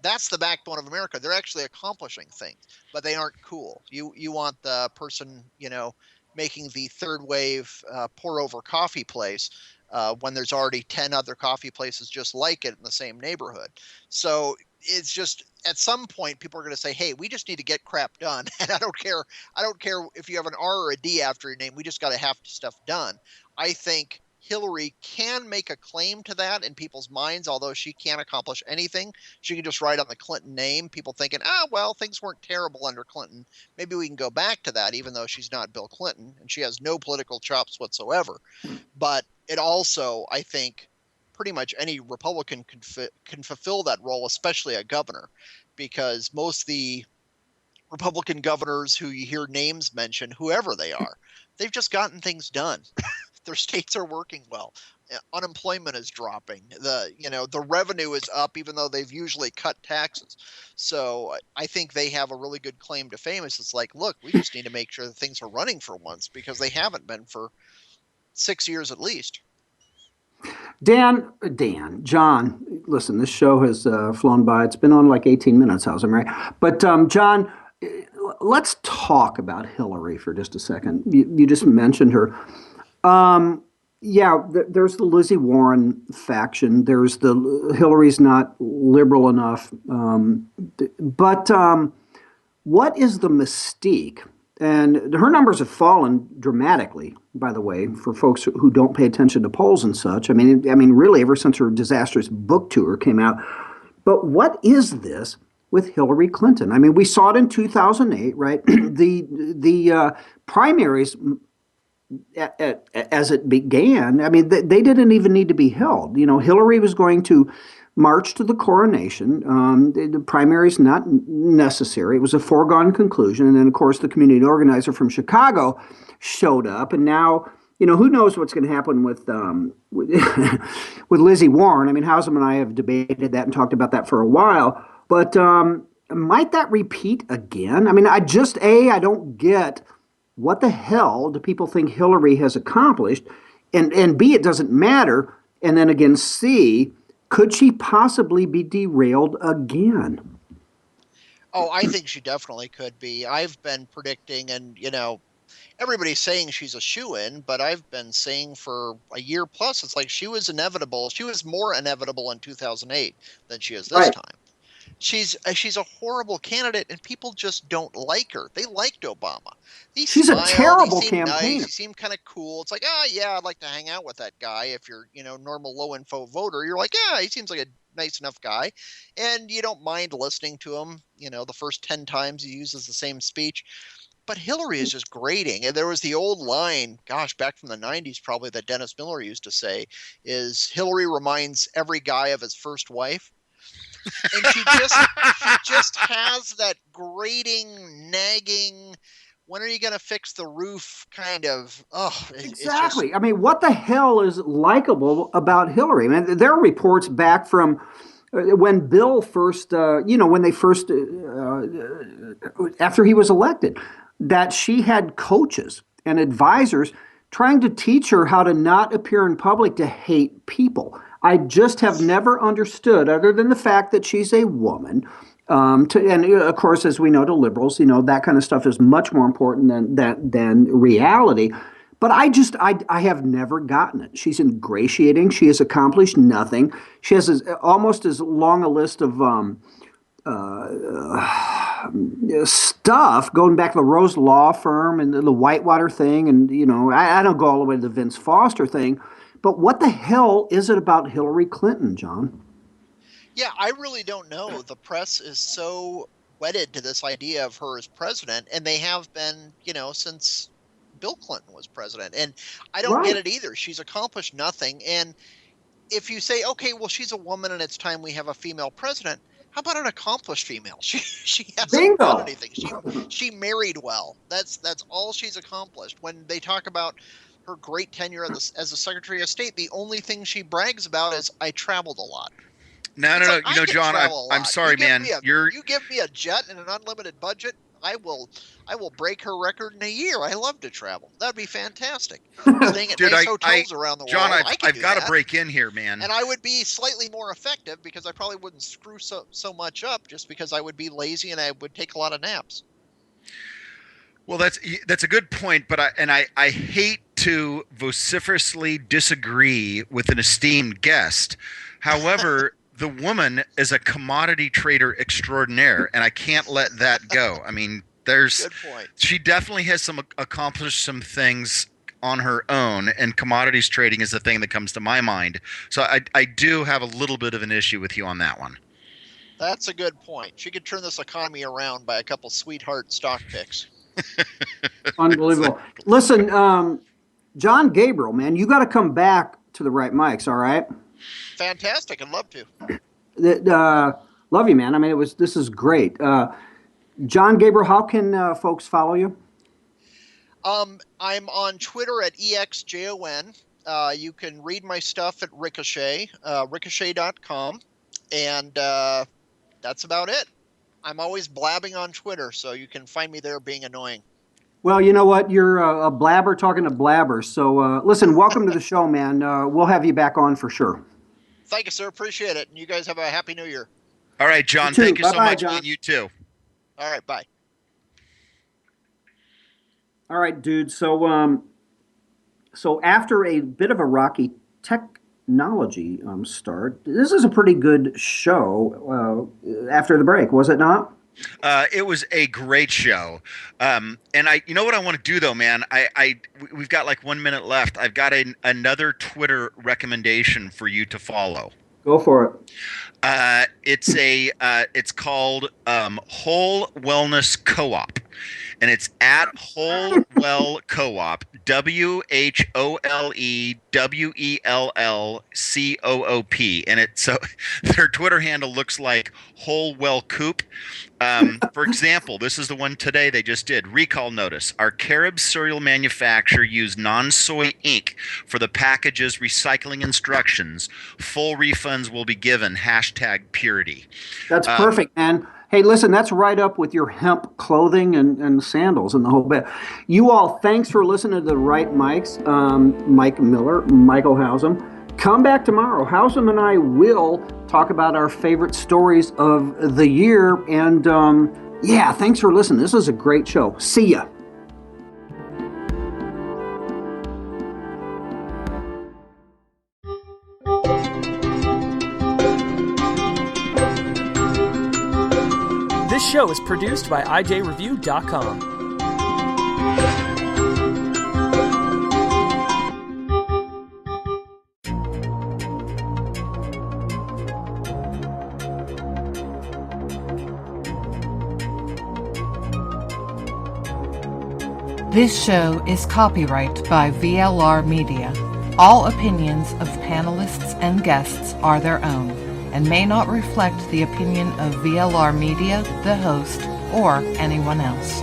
that's the backbone of America. They're actually accomplishing things, but they aren't cool. You want the person, making the third wave pour over coffee place when there's already 10 other coffee places just like it in the same neighborhood. So it's just at some point people are going to say, hey, we just need to get crap done. And I don't care if you have an R or a D after your name. We just got to have stuff done. I think Hillary can make a claim to that in people's minds, although she can't accomplish anything. She can just write on the Clinton name, people thinking, well, things weren't terrible under Clinton. Maybe we can go back to that, even though she's not Bill Clinton and she has no political chops whatsoever. But it also, I think, pretty much any Republican can fulfill that role, especially a governor, because most of the Republican governors who you hear names mentioned, whoever they are, they've just gotten things done. Their states are working well. Unemployment is dropping. The revenue is up, even though they've usually cut taxes. So I think they have a really good claim to fame. It's like, look, we just need to make sure that things are running for once, because they haven't been for 6 years at least. Dan, John, listen, this show has flown by. It's been on like 18 minutes, how's it, right? But John, let's talk about Hillary for just a second. You just mentioned her. There's the Lizzie Warren faction. There's the Hillary's not liberal enough. But what is the mystique? And her numbers have fallen dramatically, by the way, for folks who don't pay attention to polls and such. I mean, really, ever since her disastrous book tour came out. But what is this with Hillary Clinton? I mean, we saw it in 2008, right? the primaries, as it began, I mean, they didn't even need to be held. Hillary was going to march to the coronation. The primaries not necessary. It was a foregone conclusion. And then, of course, the community organizer from Chicago showed up. And now, who knows what's going to happen with Lizzie Warren. I mean, Hausman and I have debated that and talked about that for a while. But might that repeat again? I mean, I don't get what the hell do people think Hillary has accomplished? And B, it doesn't matter. And then again, C, could she possibly be derailed again? Oh, I think she definitely could be. I've been predicting, and everybody's saying she's a shoo-in, but I've been saying for a year plus, it's like she was inevitable. She was more inevitable in 2008 than she is this time. She's a horrible candidate, and people just don't like her. They liked Obama. She's a terrible campaigner. Nice. He seemed kind of cool. It's like, I'd like to hang out with that guy. If you're, normal low info voter, you're like, he seems like a nice enough guy, and you don't mind listening to him. The first 10 times he uses the same speech. But Hillary is just grating. And there was the old line, back from the 90s probably, that Dennis Miller used to say, is Hillary reminds every guy of his first wife. And she just has that grating, nagging, when are you going to fix the roof kind of, Exactly. I mean, what the hell is likable about Hillary? I mean, there are reports back from when Bill first, when they first, after he was elected, that she had coaches and advisors trying to teach her how to not appear in public to hate people. I just have never understood, other than the fact that she's a woman. And of course, as we know, to liberals, that kind of stuff is much more important than reality. But I have never gotten it. She's ingratiating. She has accomplished nothing. She has almost as long a list of stuff going back to the Rose Law Firm and the Whitewater thing. And, I don't go all the way to the Vince Foster thing. But what the hell is it about Hillary Clinton, John? Yeah, I really don't know. The press is so wedded to this idea of her as president, and they have been, since Bill Clinton was president. And I don't get it either. She's accomplished nothing. And if you say, okay, well, she's a woman and it's time we have a female president, how about an accomplished female? She hasn't done anything. She married well. That's all she's accomplished. When they talk about her great tenure as a Secretary of State, the only thing she brags about is I traveled a lot. No. John, I'm sorry, man. You give me a jet and an unlimited budget. I will break her record in a year. I love to travel. That'd be fantastic. Staying at Dude, nice hotels around the John, world. I could I've do got to that. break in here, man. And I would be slightly more effective because I probably wouldn't screw so much up just because I would be lazy and I would take a lot of naps. Well, that's a good point, but I hate to vociferously disagree with an esteemed guest. However, the woman is a commodity trader extraordinaire, and I can't let that go. I mean, Good point. she definitely has accomplished some things on her own, and commodities trading is the thing that comes to my mind. So I do have a little bit of an issue with you on that one. That's a good point. She could turn this economy around by a couple sweetheart stock picks. Unbelievable. Listen, John Gabriel, man, you got to come back to the Right Mics, all right? Fantastic. I'd love to. Love you, man. I mean, this is great. John Gabriel, how can folks follow you? I'm on Twitter at EXJON. You can read my stuff at Ricochet, ricochet.com. And that's about it. I'm always blabbing on Twitter, so you can find me there being annoying. Well, you know what? You're a blabber talking to blabbers. So listen, welcome to the show, man. We'll have you back on for sure. Thank you, sir. Appreciate it. And you guys have a happy new year. All right, John. Thank you so much, John. And you too. All right, bye. All right, dude. So after a bit of a rocky technology start, this is a pretty good show after the break, was it not? It was a great show. And you know what I want to do though, man? We've got like 1 minute left. I've got another Twitter recommendation for you to follow. Go for it. It's called Whole Wellness Co-op, and it's at Whole Well Co-op, WHOLEWELLCOOP, and their Twitter handle looks like Whole Well Coop. For example, this is the one today they just did. Recall notice. Our Carib cereal manufacturer used non-soy ink for the package's recycling instructions. Full refunds will be given. #purity. That's perfect, man. Hey, listen, that's right up with your hemp clothing and sandals and the whole bit. You all, thanks for listening to the Right Mics. Mike Miller, Michael Hausum. Come back tomorrow. Hausum and I will talk about our favorite stories of the year. And yeah, thanks for listening. This is a great show. See ya. This show is produced by IJReview.com. This show is copyright by VLR Media. All opinions of panelists and guests are their own and may not reflect the opinion of VLR Media, the host, or anyone else.